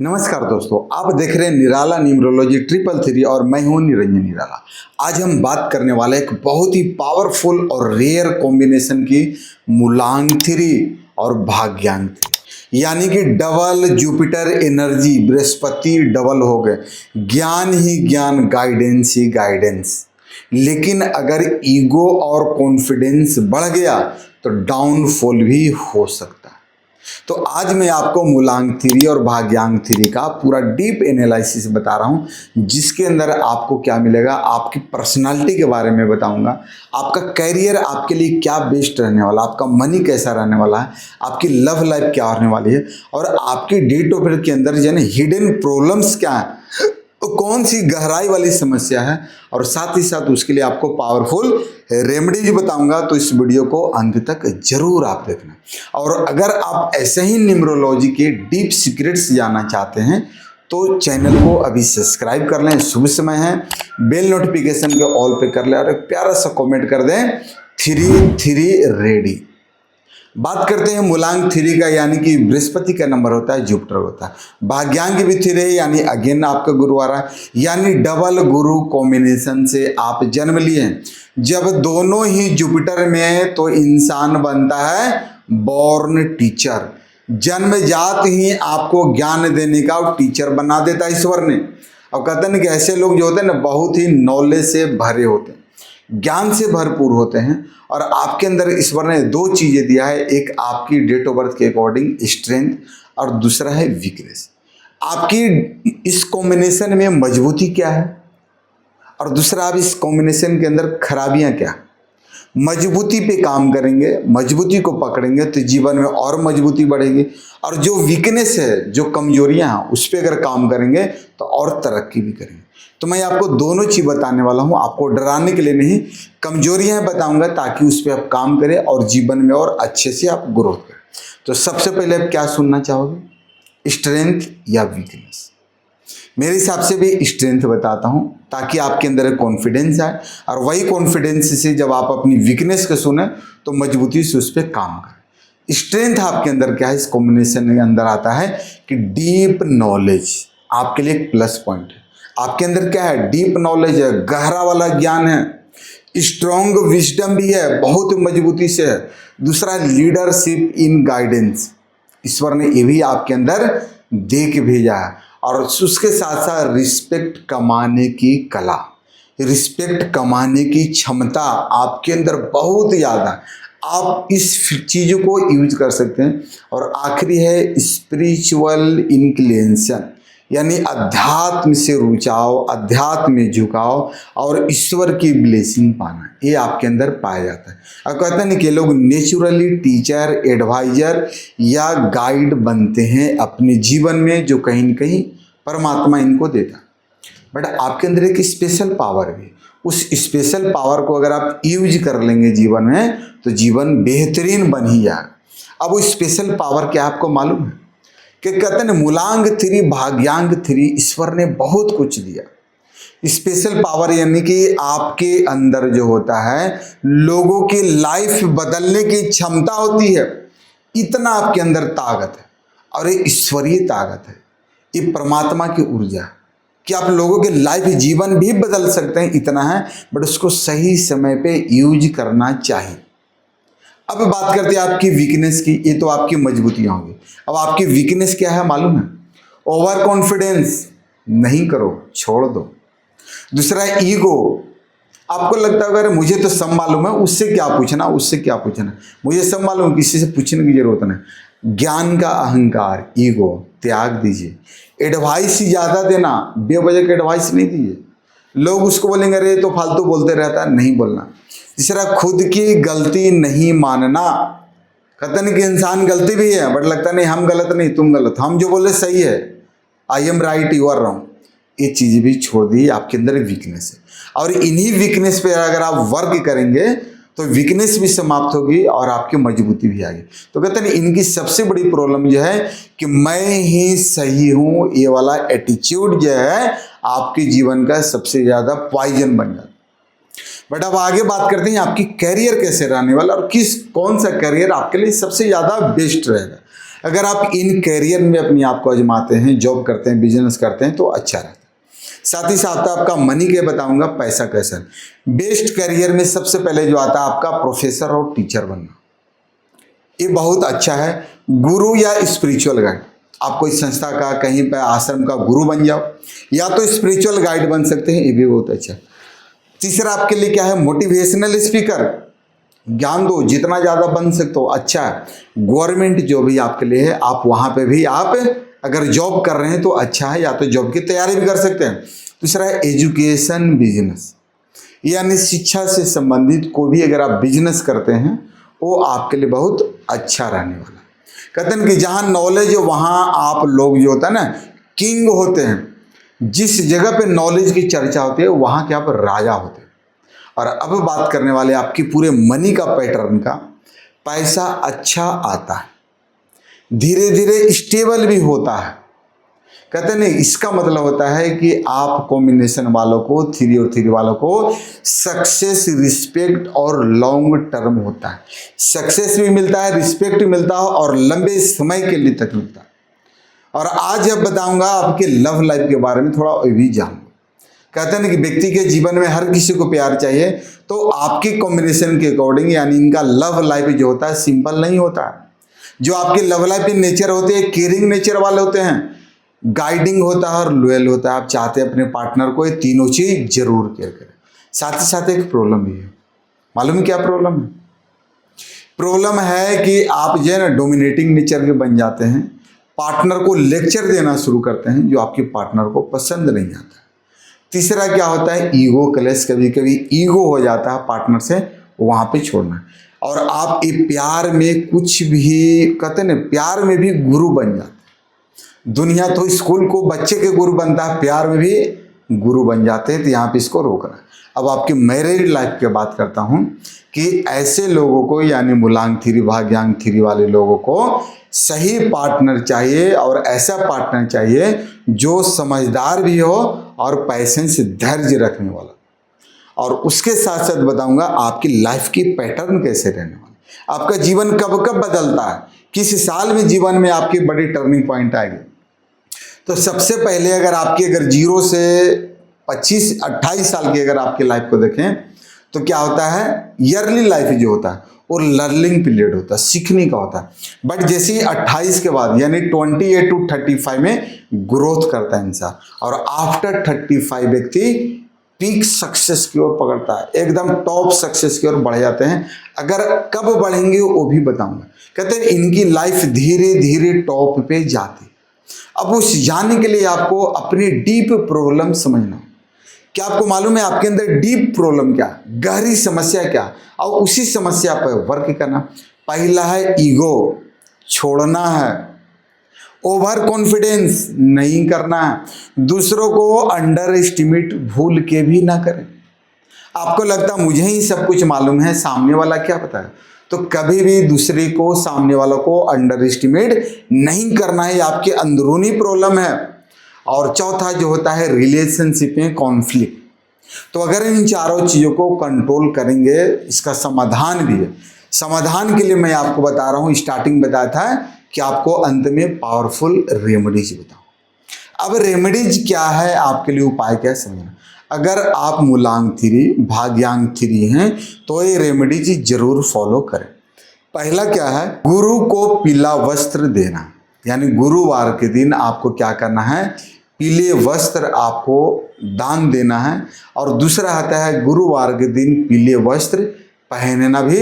नमस्कार दोस्तों, आप देख रहे हैं निराला न्यूमरोलॉजी 333 और मैं हूं निरंजन निराला। आज हम बात करने वाले एक बहुत ही पावरफुल और रेयर कॉम्बिनेशन की मूलांक थ्री और भाग्यांक थ्री, यानी कि double Jupiter energy, Brihaspati double हो गए, ज्ञान ही ज्ञान, गाइडेंस ही गाइडेंस। लेकिन अगर ईगो और कॉन्फिडेंस बढ़ गया तो डाउनफॉल भी हो सकता है। तो आज मैं आपको मूलांक थ्री और भाग्यांक थ्री का पूरा डीप एनालिसिस बता रहा हूं, जिसके अंदर आपको क्या मिलेगा, आपकी पर्सनालिटी के बारे में बताऊंगा, आपका कैरियर आपके लिए क्या बेस्ट रहने वाला, आपका मनी कैसा रहने वाला है, आपकी लव लाइफ क्या होने वाली है, और आपकी डेट ऑफ बर्थ के अंदर जो है हिडन प्रॉब्लम्स क्या है, तो कौन सी गहराई वाली समस्या है, और साथ ही साथ उसके लिए आपको पावरफुल रेमेडीज बताऊंगा। तो इस वीडियो को अंत तक जरूर आप देखना। और अगर आप ऐसे ही न्यूमरोलॉजी के डीप सीक्रेट्स जानना चाहते हैं तो चैनल को अभी सब्सक्राइब कर लें, शुभ समय है, बेल नोटिफिकेशन के ऑल पे कर लें और एक प्यारा सा कमेंट कर दें, 3 रेडी। बात करते हैं मूलांक थ्री का, यानी कि बृहस्पति का नंबर होता है, जुपिटर होता है। भाग्यांक भी थ्री है, यानी अगेन आपका गुरु आ रहा है, यानी डबल गुरु कॉम्बिनेशन से आप जन्म लिए हैं। जब दोनों ही जुपिटर में है तो इंसान बनता है बॉर्न टीचर, जन्मजात ही आपको ज्ञान देने का टीचर बना देता है ईश्वर ने। अब कहते हैं कि ऐसे लोग जो होते हैं ना, बहुत ही नॉलेज से भरे होते हैं, ज्ञान से भरपूर होते हैं, और आपके अंदर ईश्वर ने दो चीजें दिया है, एक आपकी डेट ऑफ बर्थ के अकॉर्डिंग स्ट्रेंथ और दूसरा है वीकनेस। आपकी इस कॉम्बिनेशन में मजबूती क्या है और दूसरा आप इस कॉम्बिनेशन के अंदर खराबियां क्या। मजबूती पे काम करेंगे, मजबूती को पकड़ेंगे तो जीवन में और मजबूती बढ़ेगी, और जो वीकनेस है, जो कमजोरियां हैं, उस पर अगर काम करेंगे तो और तरक्की भी करेंगे। तो मैं आपको दोनों चीज बताने वाला हूं, आपको डराने के लिए नहीं, कमजोरियां बताऊंगा ताकि उस पर आप काम करें और जीवन में और अच्छे से आप ग्रोथ करें। तो सबसे पहले आप क्या सुनना चाहोगे, स्ट्रेंथ या वीकनेस? मेरे हिसाब से भी स्ट्रेंथ बताता हूं ताकि आपके अंदर कॉन्फिडेंस आए, और वही कॉन्फिडेंस से जब आप अपनी वीकनेस को सुने तो मजबूती से उस पर काम करें। स्ट्रेंथ आपके अंदर क्या है, इस कॉम्बिनेशन के अंदर आता है कि डीप नॉलेज आपके लिए एक प्लस पॉइंट है। आपके अंदर क्या है, डीप नॉलेज है, गहरा वाला ज्ञान है, स्ट्रॉन्ग विजडम भी है, बहुत मजबूती से है। दूसरा लीडरशिप इन गाइडेंस, ईश्वर ने ये भी आपके अंदर दे के भेजा है, और उसके साथ साथ रिस्पेक्ट कमाने की कला, रिस्पेक्ट कमाने की क्षमता आपके अंदर बहुत ज़्यादा है, आप इस चीज़ों को यूज कर सकते हैं। और आखिरी है स्पिरिचुअल इंक्लिनेशन, यानी अध्यात्म से रुचाव, अध्यात्म में झुकाव और ईश्वर की ब्लेसिंग पाना, ये आपके अंदर पाया जाता है। अब कहते हैं कि लोग नेचुरली टीचर, एडवाइजर या गाइड बनते हैं अपने जीवन में, जो कहीं न कहीं परमात्मा इनको देता। बट आपके अंदर एक स्पेशल पावर भी, उस स्पेशल पावर को अगर आप यूज कर लेंगे जीवन में तो जीवन बेहतरीन बन ही जाएगा। अब वो स्पेशल पावर क्या आपको मालूम है? कि कहते हैं मूलांक थ्री, भाग्यांक थ्री, ईश्वर ने बहुत कुछ दिया। स्पेशल पावर यानी कि आपके अंदर जो होता है, लोगों की लाइफ बदलने की क्षमता होती है, इतना आपके अंदर ताकत है, और ये ईश्वरीय ताकत है, ये परमात्मा की ऊर्जा है कि आप लोगों के लाइफ, जीवन भी बदल सकते हैं, इतना है। बट उसको सही समय पे यूज करना चाहिए। अब बात करते हैं आपकी वीकनेस की, ये तो आपकी मजबूतियां होंगी। अब आपकी वीकनेस क्या है मालूम है? ओवर कॉन्फिडेंस नहीं करो, छोड़ दो। दूसरा है ईगो, आपको लगता है अगर मुझे तो सब मालूम है, उससे क्या पूछना, उससे क्या पूछना, मुझे सब मालूम, किसी से पूछने की जरूरत नहीं। ज्ञान का अहंकार, ईगो त्याग दीजिए। एडवाइस ज़्यादा देना, बेवजह के एडवाइस नहीं दीजिए। लोग उसको बोलेंगे अरे तो फालतू बोलते रहता है, नहीं बोलना। तीसरा, खुद की गलती नहीं मानना। कहते नहीं कि इंसान गलती भी है, बट लगता नहीं हम गलत नहीं, तुम गलत, हम जो बोले सही है, I am right, you are wrong, ये चीज़ भी छोड़ दी। आपके अंदर वीकनेस है, और इन्हीं वीकनेस पे अगर आप वर्क करेंगे तो वीकनेस भी समाप्त होगी और आपकी मजबूती भी आएगी। तो कहते हैं इनकी सबसे बड़ी प्रॉब्लम जो है कि मैं ही सही हूँ, ये वाला एटीट्यूड जो है आपके जीवन का सबसे ज़्यादा पॉइजन बन जाता है। बट अब आगे बात करते हैं आपकी कैरियर कैसे रहने वाला, और कौन सा कैरियर आपके लिए सबसे ज़्यादा बेस्ट रहेगा। अगर आप इन करियर में अपने आप को आजमाते हैं, जॉब करते हैं, बिजनेस करते हैं तो अच्छा रहता है। साथ ही साथ आपका मनी के बताऊंगा, पैसा कैसा। बेस्ट करियर में सबसे पहले जो आता है आपका प्रोफेसर और टीचर बनना, ये बहुत अच्छा है। गुरु या स्पिरिचुअल गाइड, आप कोई संस्था का, कहीं पर आश्रम का गुरु बन जाओ, या तो स्पिरिचुअल गाइड बन सकते हैं, ये भी बहुत अच्छा है। तीसरा आपके लिए क्या है, मोटिवेशनल स्पीकर, ज्ञान दो, जितना ज़्यादा बन सकते हो अच्छा है। गवर्नमेंट जो भी आपके लिए है, आप वहाँ पे भी आप अगर जॉब कर रहे हैं तो अच्छा है, या तो जॉब की तैयारी भी कर सकते हैं। दूसरा है एजुकेशन बिजनेस, यानी शिक्षा से संबंधित कोई भी अगर आप बिजनेस करते हैं वो आपके लिए बहुत अच्छा रहने वाला है। कहते हैं कि जहाँ नॉलेज है वहाँ आप लोग जो होता है ना किंग होते हैं। जिस जगह पे नॉलेज की चर्चा होती है वहाँ के आप राजा होते हैं। और अब बात करने वाले आपकी पूरे मनी का पैटर्न का। पैसा अच्छा आता है, धीरे धीरे स्टेबल भी होता है। कहते हैं नहीं, इसका मतलब होता है कि आप कॉम्बिनेशन वालों को, 3 और 3 वालों को सक्सेस, रिस्पेक्ट और लॉन्ग टर्म होता है। सक्सेस भी मिलता है, रिस्पेक्ट भी मिलता है और लंबे समय के लिए तक मिलता है। और आज अब बताऊंगा आपके लव लाइफ के बारे में, थोड़ा भी जान। कहते हैं ना कि व्यक्ति के जीवन में हर किसी को प्यार चाहिए, तो आपकी कॉम्बिनेशन के अकॉर्डिंग यानी इनका लव लाइफ जो होता है सिंपल नहीं होता है। जो आपके लव लाइफ के नेचर होते हैं केयरिंग नेचर वाले होते हैं, गाइडिंग होता है और लॉयल होता है। आप चाहते हैं अपने पार्टनर को ये तीनों चीज जरूर केयर करें। साथ ही साथ एक प्रॉब्लम भी है, मालूम है क्या प्रॉब्लम है? प्रॉब्लम है कि आप जो है ना डोमिनेटिंग नेचर के बन जाते हैं, पार्टनर को लेक्चर देना शुरू करते हैं जो आपके पार्टनर को पसंद नहीं आता। तीसरा क्या होता है, ईगो क्लैश, कभी कभी ईगो हो जाता है पार्टनर से, वहाँ पे छोड़ना। और आप ये प्यार में कुछ भी कहते हैं ना, प्यार में भी गुरु बन जाते हैं। दुनिया तो स्कूल को बच्चे के गुरु बनता है, प्यार में भी गुरु बन जाते हैं, तो यहाँ पे इसको रोकना। अब आपकी मैरिज लाइफ की बात करता हूँ कि ऐसे लोगों को यानी मूलांक 3 भाग्यांक 3 वाले लोगों को सही पार्टनर चाहिए, और ऐसा पार्टनर चाहिए जो समझदार भी हो और पैसेंस, धैर्य रखने वाला। और उसके साथ साथ बताऊंगा आपकी लाइफ की पैटर्न कैसे रहने वाला, आपका जीवन कब कब बदलता है, किस साल में जीवन में आपकी बड़ी टर्निंग पॉइंट आएगी। तो सबसे पहले अगर 0 से 25-28 साल की अगर आपकी लाइफ को देखें तो क्या होता है, ईयरली लाइफ जो होता है और लर्निंग पीरियड होता है, सीखने का होता है। बट जैसे ही 28 के बाद यानी 28 to 35 में ग्रोथ करता है इंसान, और आफ्टर 35 व्यक्ति पीक सक्सेस की ओर पकड़ता है, एकदम टॉप सक्सेस की ओर बढ़ जाते हैं। अगर कब बढ़ेंगे वो भी बताऊंगा। कहते हैं इनकी लाइफ धीरे धीरे टॉप पे जाती। अब उस जाने के लिए आपको अपनी डीप प्रॉब्लम समझना। क्या आपको मालूम है आपके अंदर डीप प्रॉब्लम क्या, गहरी समस्या क्या, और उसी समस्या पर वर्क करना। पहला है ईगो, छोड़ना है। ओवर कॉन्फिडेंस नहीं करना है। दूसरों को अंडर एस्टिमेट भूल के भी ना करें। आपको लगता मुझे ही सब कुछ मालूम है, सामने वाला क्या पता है, तो कभी भी दूसरे को, सामने वालों को अंडर एस्टिमेट नहीं करना है, आपकी अंदरूनी प्रॉब्लम है। और चौथा जो होता है रिलेशनशिप में कॉन्फ्लिक्ट। तो अगर इन चारों चीज़ों को कंट्रोल करेंगे, इसका समाधान भी है। समाधान के लिए मैं आपको बता रहा हूँ, स्टार्टिंग बताया था कि आपको अंत में पावरफुल रेमेडीज बताऊँ। अब रेमेडीज क्या है, आपके लिए उपाय क्या समझना। अगर आप मूलांक 3 भाग्यांक 3 हैं तो ये रेमेडीज जरूर फॉलो करें। पहला क्या है, गुरु को पीला वस्त्र देना, यानी गुरुवार के दिन आपको क्या करना है, पीले वस्त्र आपको दान देना है। और दूसरा आता है गुरुवार के दिन पीले वस्त्र पहनना भी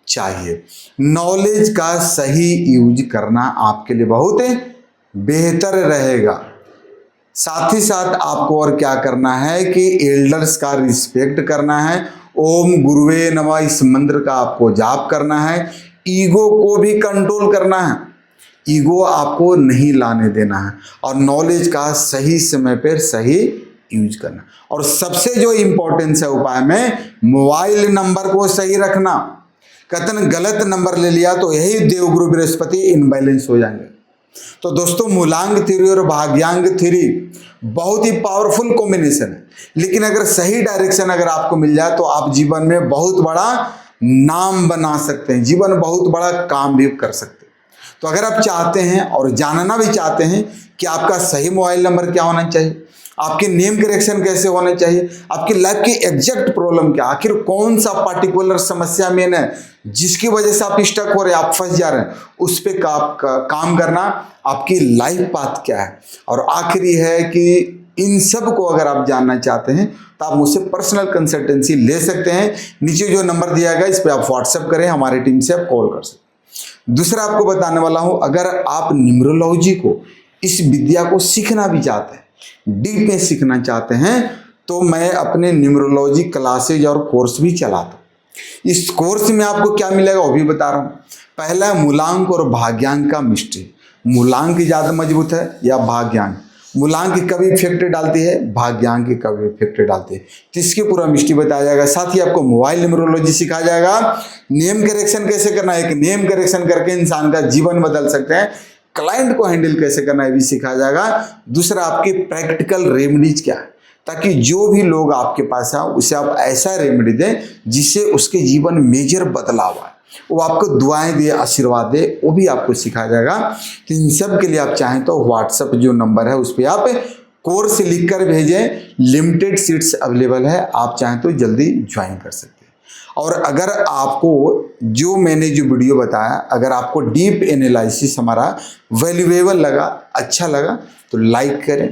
चाहिए। नॉलेज का सही यूज करना आपके लिए बहुत बेहतर रहेगा। साथ ही साथ आपको और क्या करना है कि एल्डर्स का रिस्पेक्ट करना है। ओम गुरुवे नमः इस मंत्र का आपको जाप करना है। ईगो को भी कंट्रोल करना है, ईगो आपको नहीं लाने देना है। और नॉलेज का सही समय पर सही यूज करना। और सबसे जो इम्पोर्टेंस है उपाय में, मोबाइल नंबर को सही रखना। कतन गलत नंबर ले लिया तो यही देवगुरु बृहस्पति इनबैलेंस हो जाएंगे। तो दोस्तों मूलांक 3 और भाग्यांक 3 बहुत ही पावरफुल कॉम्बिनेशन है, लेकिन अगर सही डायरेक्शन अगर आपको मिल जाए तो आप जीवन में बहुत बड़ा नाम बना सकते हैं, जीवन बहुत बड़ा काम भी कर सकते हैं। तो अगर आप चाहते हैं और जानना भी चाहते हैं कि आपका सही मोबाइल नंबर क्या होना चाहिए, आपके नेम करेक्शन कैसे होने चाहिए, आपकी लाइफ की एग्जैक्ट प्रॉब्लम क्या, आखिर कौन सा पर्टिकुलर समस्या में है जिसकी वजह से आप स्टक हो रहे हैं, आप फंस जा रहे हैं, उस पे काम करना, आपकी लाइफ पाथ क्या है। और आखिरी है कि इन सब को अगर आप जानना चाहते हैं तो आप मुझसे पर्सनल कंसल्टेंसी ले सकते हैं। नीचे जो नंबर दिया गया इस पर आप व्हाट्सएप करें, हमारी टीम से आप कॉल कर सकते हैं। दूसरा आपको बताने वाला हूं, अगर आप न्यूमरोलॉजी को, इस विद्या को सीखना भी चाहते हैं, डीप में सीखना चाहते हैं, तो मैं अपने न्यूमरोलॉजी क्लासेज और कोर्स भी चलाता हूँ। इस कोर्स में आपको क्या मिलेगा वो भी बता रहा हूँ। पहला है मूलांक और भाग्यांक का मिस्ट्री। मूलांक ज़्यादा मजबूत है या भाग्यांक, मूलांक कभी इफेक्ट डालती है, भाग्यांक कभी इफेक्ट डालती है, तो इसके पूरा मिस्ट्री बताया जाएगा। साथ ही आपको मोबाइल न्यूमरोलॉजी सिखाया जाएगा, नेम करेक्शन कैसे करना है, एक नेम करेक्शन करके इंसान का जीवन बदल सकते हैं, क्लाइंट को हैंडल कैसे करना है भी सिखाया जाएगा। दूसरा आपकी प्रैक्टिकल रेमेडीज क्या है, ताकि जो भी लोग आपके पास आए उसे आप ऐसा रेमेडी दें जिससे उसके जीवन में मेजर बदलाव आए, वो आपको दुआएं दे, आशीर्वाद दे, वो भी आपको सिखाया जाएगा। तो इन सब के लिए आप चाहें तो व्हाट्सएप जो नंबर है उस पर आप कोर्स लिख कर भेजें, लिमिटेड सीट्स अवेलेबल है, आप चाहें तो जल्दी ज्वाइन कर सकते हैं। और अगर आपको जो मैंने जो वीडियो बताया, अगर आपको डीप एनालिसिस हमारा वैल्यूएबल लगा, अच्छा लगा, तो लाइक करें,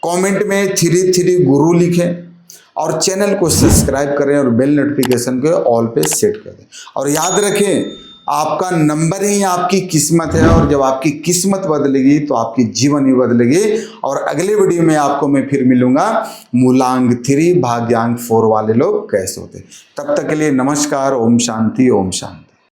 कमेंट में 33 गुरु लिखें और चैनल को सब्सक्राइब करें और बेल नोटिफिकेशन को ऑल पे सेट कर दें। और याद रखें, आपका नंबर ही आपकी किस्मत है, और जब आपकी किस्मत बदलेगी तो आपकी जीवन भी बदलेगी। और अगले वीडियो में आपको मैं फिर मिलूंगा, मूलांक 3 भाग्यांक 4 वाले लोग कैसे होते। तब तक के लिए नमस्कार, ओम शांति, ओम शांति।